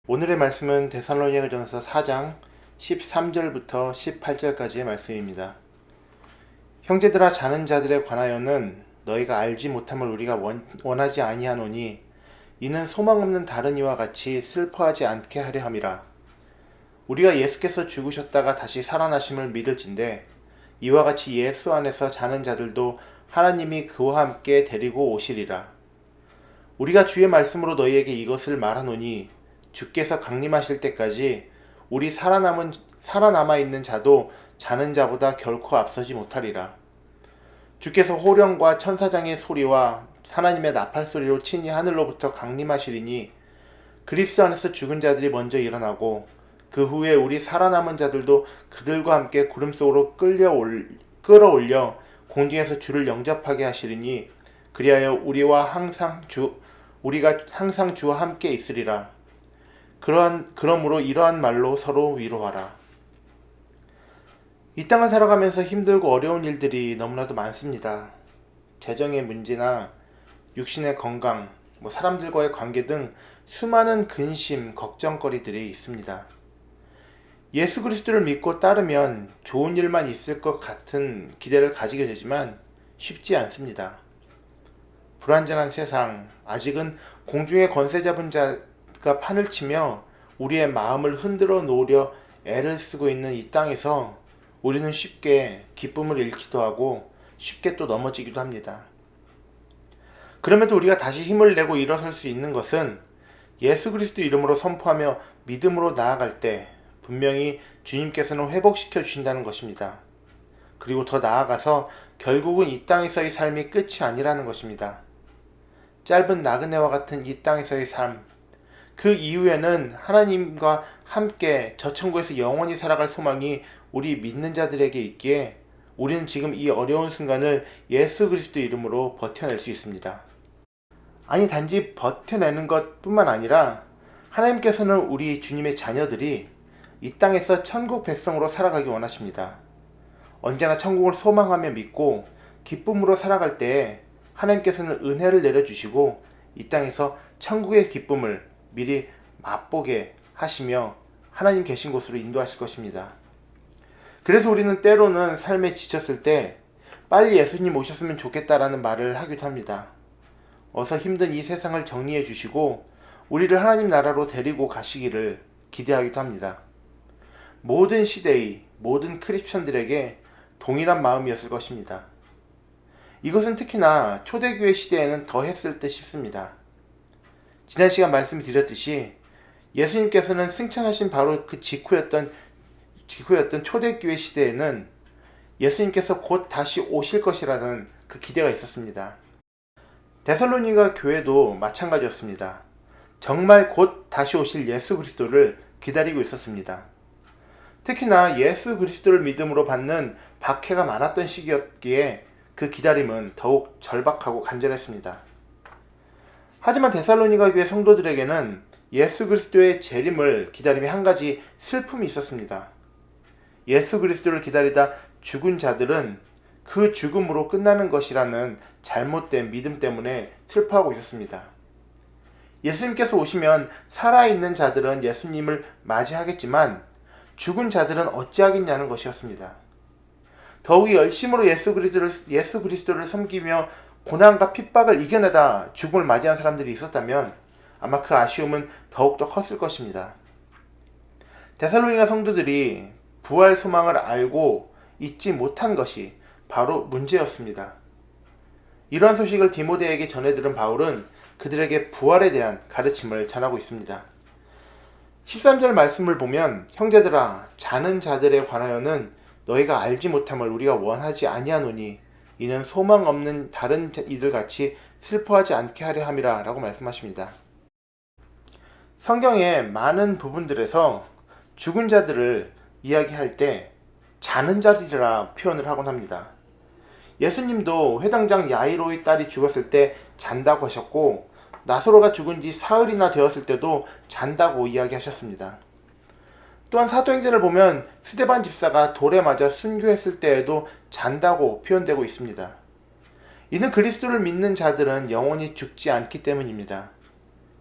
오늘의 말씀은 데살로니가전서 4장 13절부터 18절까지의 말씀입니다. 형제들아, 자는 자들에 관하여는 너희가 알지 못함을 우리가 원하지 아니하노니 이는 소망 없는 다른 이와 같이 슬퍼하지 않게 하려 함이라. 우리가 예수께서 죽으셨다가 다시 살아나심을 믿을진대 이와 같이 예수 안에서 자는 자들도 하나님이 그와 함께 데리고 오시리라. 우리가 주의 말씀으로 너희에게 이것을 말하노니 주께서 강림하실 때까지 우리 살아남아 있는 자도 자는 자보다 결코 앞서지 못하리라. 주께서 호령과 천사장의 소리와 하나님의 나팔 소리로 친히 하늘로부터 강림하시리니 그리스도 안에서 죽은 자들이 먼저 일어나고 그 후에 우리 살아남은 자들도 그들과 함께 구름 속으로 끌어올려 공중에서 주를 영접하게 하시리니 그리하여 우리가 항상 주와 함께 있으리라. 그러므로 이러한 말로 서로 위로하라. 이 땅을 살아가면서 힘들고 어려운 일들이 너무나도 많습니다. 재정의 문제나 육신의 건강, 사람들과의 관계 등 수많은 근심, 걱정거리들이 있습니다. 예수 그리스도를 믿고 따르면 좋은 일만 있을 것 같은 기대를 가지게 되지만 쉽지 않습니다. 불완전한 세상, 아직은 공중의 권세 잡은 자가 판을 치며 우리의 마음을 흔들어 놓으려 애를 쓰고 있는 이 땅에서 우리는 쉽게 기쁨을 잃기도 하고 쉽게 또 넘어지기도 합니다. 그럼에도 우리가 다시 힘을 내고 일어설 수 있는 것은 예수 그리스도 이름으로 선포하며 믿음으로 나아갈 때 분명히 주님께서는 회복시켜 주신다는 것입니다. 그리고 더 나아가서 결국은 이 땅에서의 삶이 끝이 아니라는 것입니다. 짧은 나그네와 같은 이 땅에서의 삶, 그 이후에는 하나님과 함께 저 천국에서 영원히 살아갈 소망이 우리 믿는 자들에게 있기에 우리는 지금 이 어려운 순간을 예수 그리스도 이름으로 버텨낼 수 있습니다. 아니, 단지 버텨내는 것 뿐만 아니라 하나님께서는 우리 주님의 자녀들이 이 땅에서 천국 백성으로 살아가기 원하십니다. 언제나 천국을 소망하며 믿고 기쁨으로 살아갈 때에 하나님께서는 은혜를 내려주시고 이 땅에서 천국의 기쁨을 미리 맛보게 하시며 하나님 계신 곳으로 인도하실 것입니다. 그래서 우리는 때로는 삶에 지쳤을 때 빨리 예수님 오셨으면 좋겠다라는 말을 하기도 합니다. 어서 힘든 이 세상을 정리해 주시고 우리를 하나님 나라로 데리고 가시기를 기대하기도 합니다. 모든 시대의 모든 크리스천들에게 동일한 마음이었을 것입니다. 이것은 특히나 초대교회 시대에는 더 했을 듯 싶습니다. 지난 시간 말씀드렸듯이 예수님께서는 승천하신 바로 그 직후였던 초대교회 시대에는 예수님께서 곧 다시 오실 것이라는 그 기대가 있었습니다. 데살로니가 교회도 마찬가지였습니다. 정말 곧 다시 오실 예수 그리스도를 기다리고 있었습니다. 특히나 예수 그리스도를 믿음으로 받는 박해가 많았던 시기였기에 그 기다림은 더욱 절박하고 간절했습니다. 하지만 데살로니가 교회 성도들에게는 예수 그리스도의 재림을 기다림에 한 가지 슬픔이 있었습니다. 예수 그리스도를 기다리다 죽은 자들은 그 죽음으로 끝나는 것이라는 잘못된 믿음 때문에 슬퍼하고 있었습니다. 예수님께서 오시면 살아있는 자들은 예수님을 맞이하겠지만 죽은 자들은 어찌하겠냐는 것이었습니다. 더욱이 열심으로 예수 그리스도를 섬기며 고난과 핍박을 이겨내다 죽음을 맞이한 사람들이 있었다면 아마 그 아쉬움은 더욱더 컸을 것입니다. 데살로니가 성도들이 부활 소망을 알고 잊지 못한 것이 바로 문제였습니다. 이러한 소식을 디모데에게 전해들은 바울은 그들에게 부활에 대한 가르침을 전하고 있습니다. 13절 말씀을 보면 형제들아, 자는 자들에 관하여는 너희가 알지 못함을 우리가 원하지 아니하노니 이는 소망 없는 다른 이들 같이 슬퍼하지 않게 하려 함이라 라고 말씀하십니다. 성경의 많은 부분들에서 죽은 자들을 이야기할 때 자는 자들이라 표현을 하곤 합니다. 예수님도 회당장 야이로의 딸이 죽었을 때 잔다고 하셨고 나사로가 죽은 지 사흘이나 되었을 때도 잔다고 이야기하셨습니다. 또한 사도행전을 보면 스데반 집사가 돌에 맞아 순교했을 때에도 잔다고 표현되고 있습니다. 이는 그리스도를 믿는 자들은 영원히 죽지 않기 때문입니다.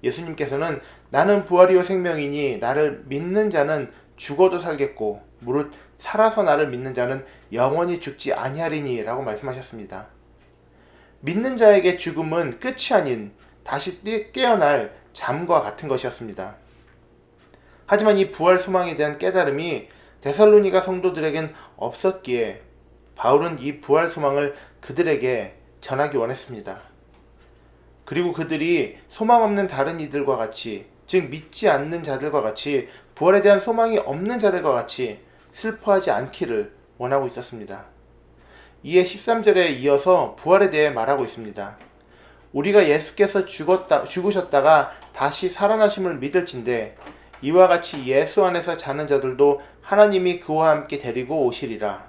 예수님께서는 나는 부활이요 생명이니 나를 믿는 자는 죽어도 살겠고 무릇 살아서 나를 믿는 자는 영원히 죽지 아니하리니 라고 말씀하셨습니다. 믿는 자에게 죽음은 끝이 아닌 다시 깨어날 잠과 같은 것이었습니다. 하지만 이 부활 소망에 대한 깨달음이 데살로니가 성도들에겐 없었기에 바울은 이 부활 소망을 그들에게 전하기 원했습니다. 그리고 그들이 소망 없는 다른 이들과 같이, 즉 믿지 않는 자들과 같이, 부활에 대한 소망이 없는 자들과 같이 슬퍼하지 않기를 원하고 있었습니다. 이에 13절에 이어서 부활에 대해 말하고 있습니다. 우리가 예수께서 죽으셨다가 다시 살아나심을 믿을진대 이와 같이 예수 안에서 자는 자들도 하나님이 그와 함께 데리고 오시리라.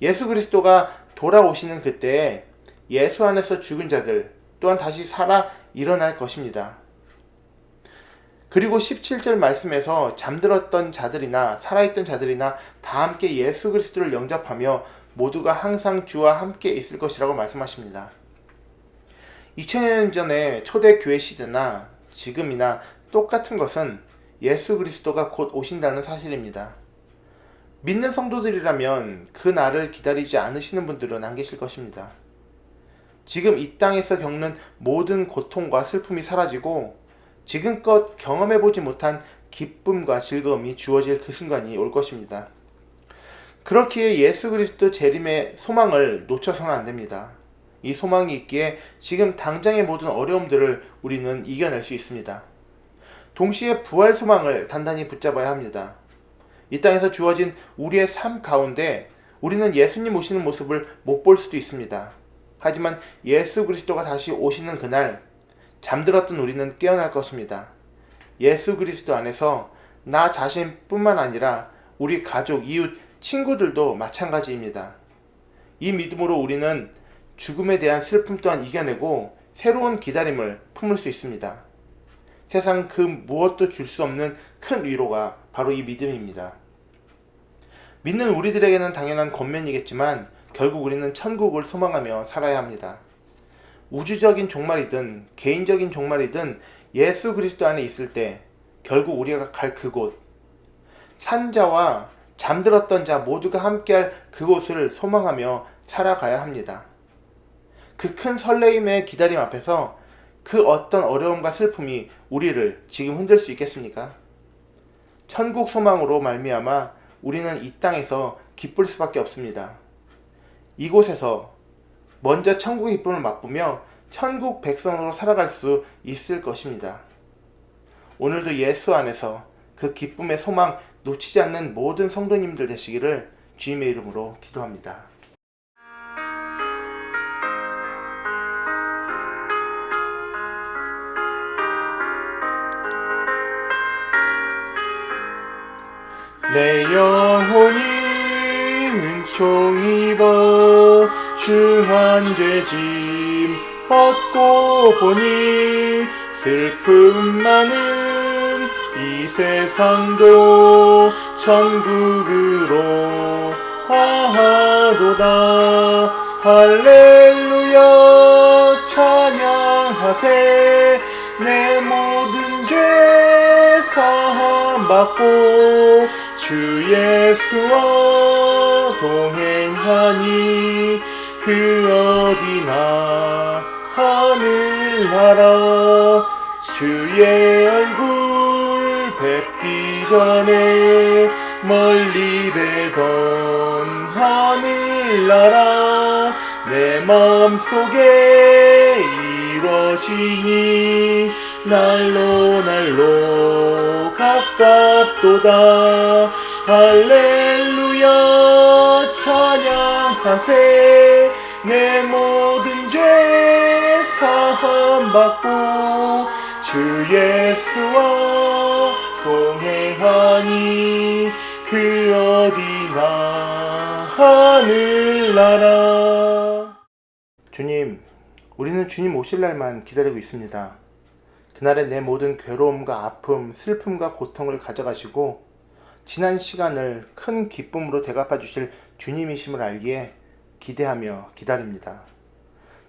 예수 그리스도가 돌아오시는 그때에 예수 안에서 죽은 자들 또한 다시 살아 일어날 것입니다. 그리고 17절 말씀에서 잠들었던 자들이나 살아있던 자들이나 다 함께 예수 그리스도를 영접하며 모두가 항상 주와 함께 있을 것이라고 말씀하십니다. 2000년 전에 초대교회 시대나 지금이나 똑같은 것은 예수 그리스도가 곧 오신다는 사실입니다. 믿는 성도들이라면 그 날을 기다리지 않으시는 분들은 안 계실 것입니다. 지금 이 땅에서 겪는 모든 고통과 슬픔이 사라지고 지금껏 경험해보지 못한 기쁨과 즐거움이 주어질 그 순간이 올 것입니다. 그렇기에 예수 그리스도 재림의 소망을 놓쳐서는 안 됩니다. 이 소망이 있기에 지금 당장의 모든 어려움들을 우리는 이겨낼 수 있습니다. 동시에 부활 소망을 단단히 붙잡아야 합니다. 이 땅에서 주어진 우리의 삶 가운데 우리는 예수님 오시는 모습을 못 볼 수도 있습니다. 하지만 예수 그리스도가 다시 오시는 그날 잠들었던 우리는 깨어날 것입니다. 예수 그리스도 안에서 나 자신뿐만 아니라 우리 가족, 이웃, 친구들도 마찬가지입니다. 이 믿음으로 우리는 죽음에 대한 슬픔 또한 이겨내고 새로운 기다림을 품을 수 있습니다. 세상 그 무엇도 줄 수 없는 큰 위로가 바로 이 믿음입니다. 믿는 우리들에게는 당연한 권면이겠지만 결국 우리는 천국을 소망하며 살아야 합니다. 우주적인 종말이든 개인적인 종말이든 예수 그리스도 안에 있을 때 결국 우리가 갈 그곳, 산자와 잠들었던 자 모두가 함께할 그곳을 소망하며 살아가야 합니다. 그 큰 설레임의 기다림 앞에서 그 어떤 어려움과 슬픔이 우리를 지금 흔들 수 있겠습니까? 천국 소망으로 말미암아 우리는 이 땅에서 기쁠 수밖에 없습니다. 이곳에서 먼저 천국의 기쁨을 맛보며 천국 백성으로 살아갈 수 있을 것입니다. 오늘도 예수 안에서 그 기쁨의 소망 놓치지 않는 모든 성도님들 되시기를 주님의 이름으로 기도합니다. 내 영혼이 은총 입어 주한 죄짐 얻고 보니 슬픔 많은 이 세상도 천국으로 화하도다. 할렐루야 찬양하세. 내 모든 죄 사함 받고 주 예수와 동행하니 그 어디나 하늘나라. 주의 얼굴 뵙기 전에 멀리 뵈던 하늘나라 내 마음속에 이루어지니 날로 날로 가깝도다. 할렐루야 찬양하세. 내 모든 죄 사함 받고 주 예수와 동행하니 그 어디나 하늘나라. 주님, 우리는 주님 오실 날만 기다리고 있습니다. 그날에 내 모든 괴로움과 아픔, 슬픔과 고통을 가져가시고 지난 시간을 큰 기쁨으로 대갚아 주실 주님이심을 알기에 기대하며 기다립니다.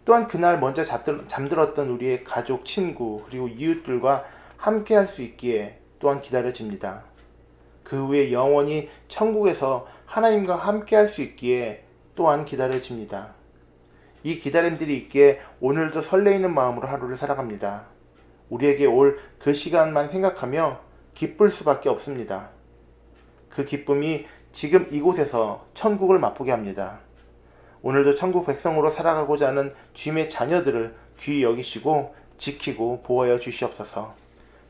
또한 그날 먼저 잠들었던 우리의 가족, 친구, 그리고 이웃들과 함께 할 수 있기에 또한 기다려집니다. 그 후에 영원히 천국에서 하나님과 함께 할 수 있기에 또한 기다려집니다. 이 기다림들이 있기에 오늘도 설레이는 마음으로 하루를 살아갑니다. 우리에게 올 그 시간만 생각하며 기쁠 수밖에 없습니다. 그 기쁨이 지금 이곳에서 천국을 맛보게 합니다. 오늘도 천국 백성으로 살아가고자 하는 주님의 자녀들을 귀히 여기시고 지키고 보호하여 주시옵소서.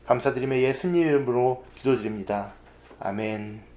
감사드리며 예수님 이름으로 기도드립니다. 아멘.